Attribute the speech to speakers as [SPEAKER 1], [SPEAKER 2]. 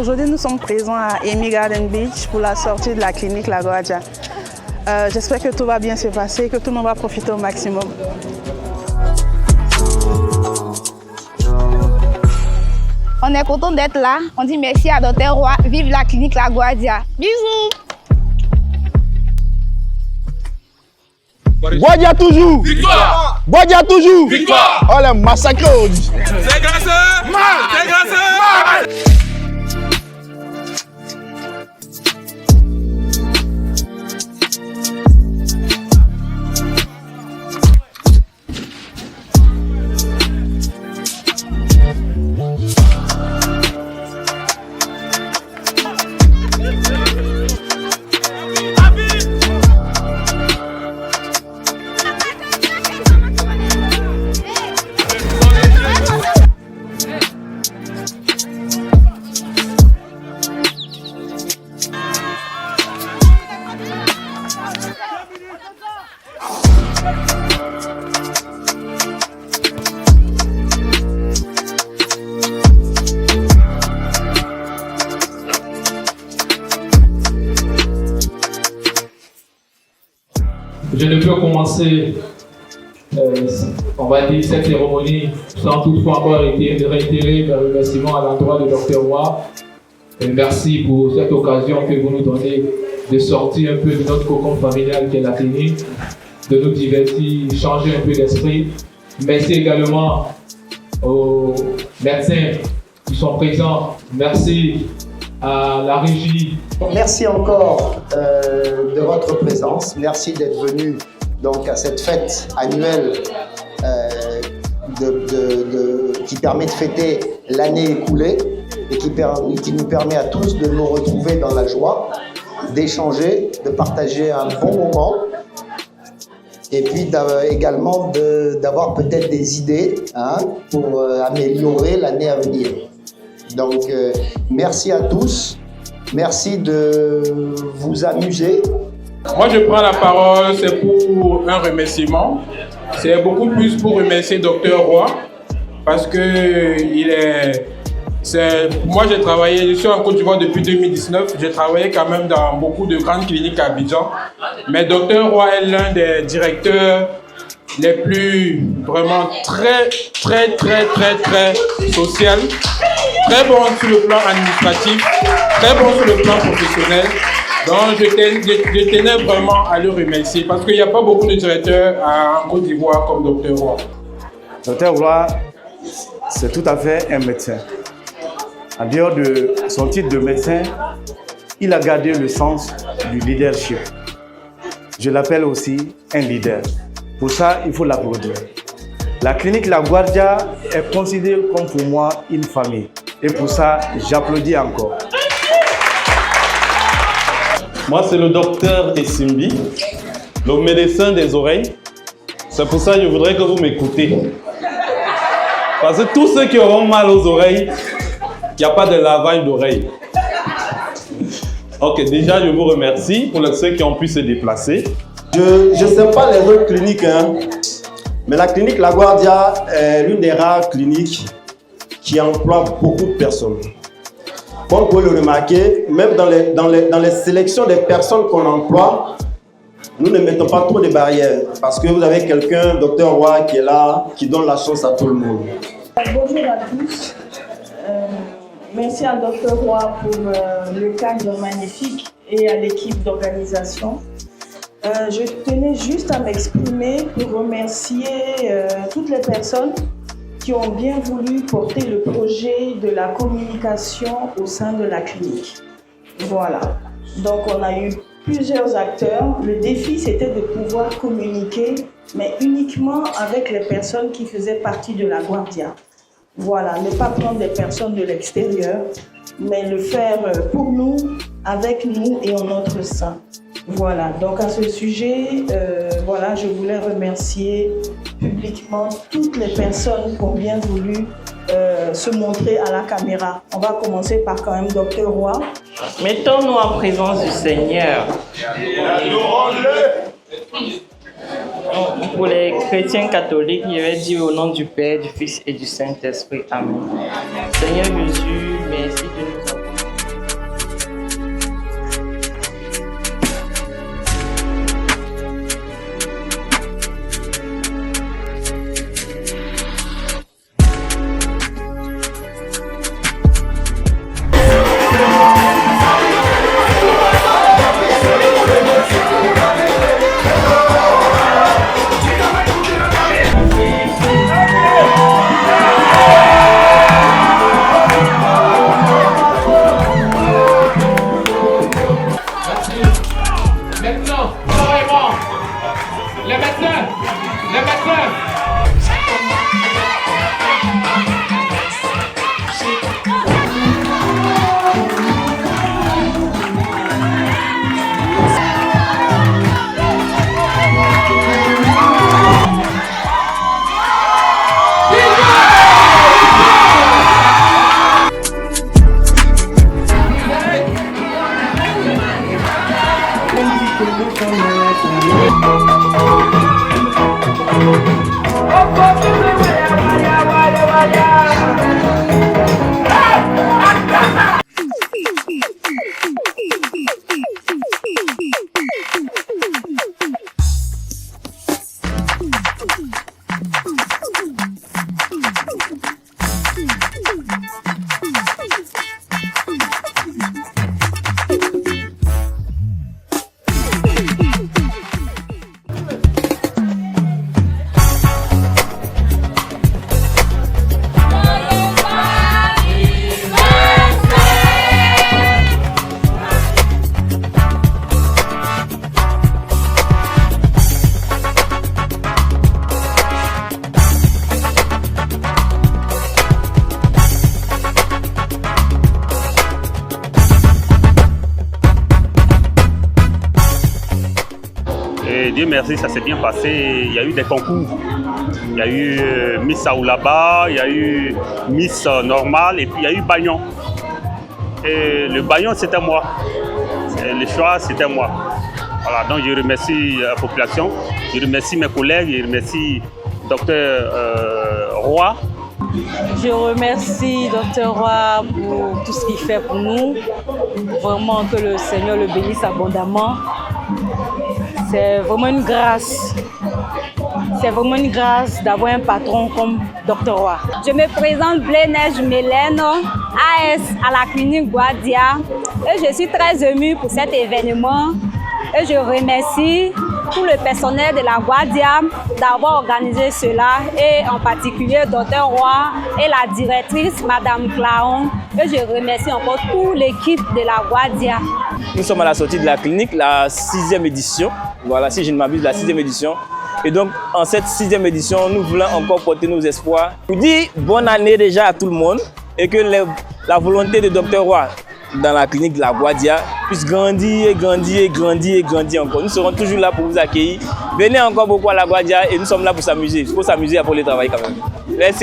[SPEAKER 1] Aujourd'hui, nous sommes présents à Amy Garden Beach pour la sortie de la clinique La Guardia. J'espère que tout va bien se passer, que tout le monde va profiter au maximum.
[SPEAKER 2] On est content d'être là. On dit merci à Dr Roy. Vive la clinique La Guardia. Bisous.
[SPEAKER 3] Guardia toujours.
[SPEAKER 4] Victoire.
[SPEAKER 3] Guardia toujours.
[SPEAKER 4] Victoire.
[SPEAKER 3] Oh, les massacres aujourd'hui.
[SPEAKER 4] C'est grâce. C'est grâce.
[SPEAKER 5] Je ne peux commencer, on va dire, cette cérémonie sans toutefois encore réitérer mes remerciements à l'endroit de Dr Roy. Merci pour cette occasion que vous nous donnez de sortir un peu de notre cocon familial qui est la clinique, de nous divertir, changer un peu d'esprit. Merci également aux médecins qui sont présents. Merci à la régie.
[SPEAKER 6] Merci encore de votre présence. Merci d'être venu donc à cette fête annuelle qui permet de fêter l'année écoulée et qui nous permet à tous de nous retrouver dans la joie, d'échanger, de partager un bon moment et puis également d'avoir peut-être des idées pour améliorer l'année à venir. Donc, merci à tous. Merci de vous amuser.
[SPEAKER 4] Moi, je prends la parole, c'est pour un remerciement. C'est beaucoup plus pour remercier Dr Roy parce que moi, j'ai travaillé, je suis en Côte d'Ivoire depuis 2019. J'ai travaillé quand même dans beaucoup de grandes cliniques à Abidjan. Mais Dr Roy est l'un des directeurs les plus vraiment très social, très bon sur le plan administratif, très bon sur le plan professionnel. Donc je tenais vraiment à le remercier parce qu'il n'y a pas beaucoup de directeurs en Côte d'Ivoire comme Dr Roy.
[SPEAKER 3] Dr Roy, c'est tout à fait un médecin. En dehors de son titre de médecin, il a gardé le sens du leadership. Je l'appelle aussi un leader. Pour ça, il faut l'applaudir. La clinique La Guardia est considérée comme pour moi une famille. Et pour ça, j'applaudis encore.
[SPEAKER 7] Moi, c'est le docteur Essimbi, le médecin des oreilles. C'est pour ça que je voudrais que vous m'écoutez. Parce que tous ceux qui auront mal aux oreilles, il n'y a pas de lavage d'oreilles. Ok, déjà, je vous remercie pour ceux qui ont pu se déplacer.
[SPEAKER 6] Je ne sais pas les autres cliniques, mais la clinique La Guardia est l'une des rares cliniques qui emploie beaucoup de personnes. Comme vous pouvez le remarquer, même dans les sélections des personnes qu'on emploie, nous ne mettons pas trop de barrières parce que vous avez quelqu'un, Dr Roy, qui est là, qui donne la chance à tout le monde.
[SPEAKER 8] Bonjour à tous. Merci à Dr Roy pour le cadre magnifique et à l'équipe d'organisation. Je tenais juste à m'exprimer pour remercier toutes les personnes qui ont bien voulu porter le projet de la communication au sein de la clinique. Voilà. Donc on a eu plusieurs acteurs. Le défi, c'était de pouvoir communiquer, mais uniquement avec les personnes qui faisaient partie de la Guardia. Voilà, ne pas prendre des personnes de l'extérieur, mais le faire pour nous, avec nous et en notre sein. Voilà, donc à ce sujet, voilà, je voulais remercier publiquement toutes les personnes qui ont bien voulu se montrer à la caméra. On va commencer par quand même Dr Roy.
[SPEAKER 9] Mettons-nous en présence du Seigneur. Pour les chrétiens catholiques, je vais dire au nom du Père, du Fils et du Saint-Esprit. Amen. Seigneur Jésus, merci de nous avoir.
[SPEAKER 10] Et Dieu merci, ça s'est bien passé. Il y a eu des concours. Il y a eu Miss Saoulaba, il y a eu Miss Normal et puis il y a eu Bagnon. Et le Bagnon, c'était moi. Le choix, c'était moi. Voilà, donc je remercie la population, je remercie mes collègues, je remercie Dr Roy.
[SPEAKER 11] Je remercie Dr Roy pour tout ce qu'il fait pour nous. Vraiment que le Seigneur le bénisse abondamment. C'est vraiment une grâce. C'est vraiment une grâce d'avoir un patron comme Dr Roy.
[SPEAKER 2] Je me présente Blaise Mélène, AS à la clinique Guadia. Et je suis très émue pour cet événement. Et je remercie tout le personnel de la Guadia d'avoir organisé cela, et en particulier Dr Roy et la directrice Madame Claon. Et je remercie encore toute l'équipe de la Guadia.
[SPEAKER 12] Nous sommes à la sortie de la clinique, la 6e édition. Voilà, si je ne m'abuse, la 6e édition. Et donc, en cette 6e édition, nous voulons encore porter nos espoirs. Je vous dis bonne année déjà à tout le monde et que la volonté de Dr Roy dans la clinique de la Guadia puisse grandir et grandir et grandir et grandir encore. Nous serons toujours là pour vous accueillir. Venez encore beaucoup à la Guadia et nous sommes là pour s'amuser. Il faut s'amuser après le travail quand même. Merci.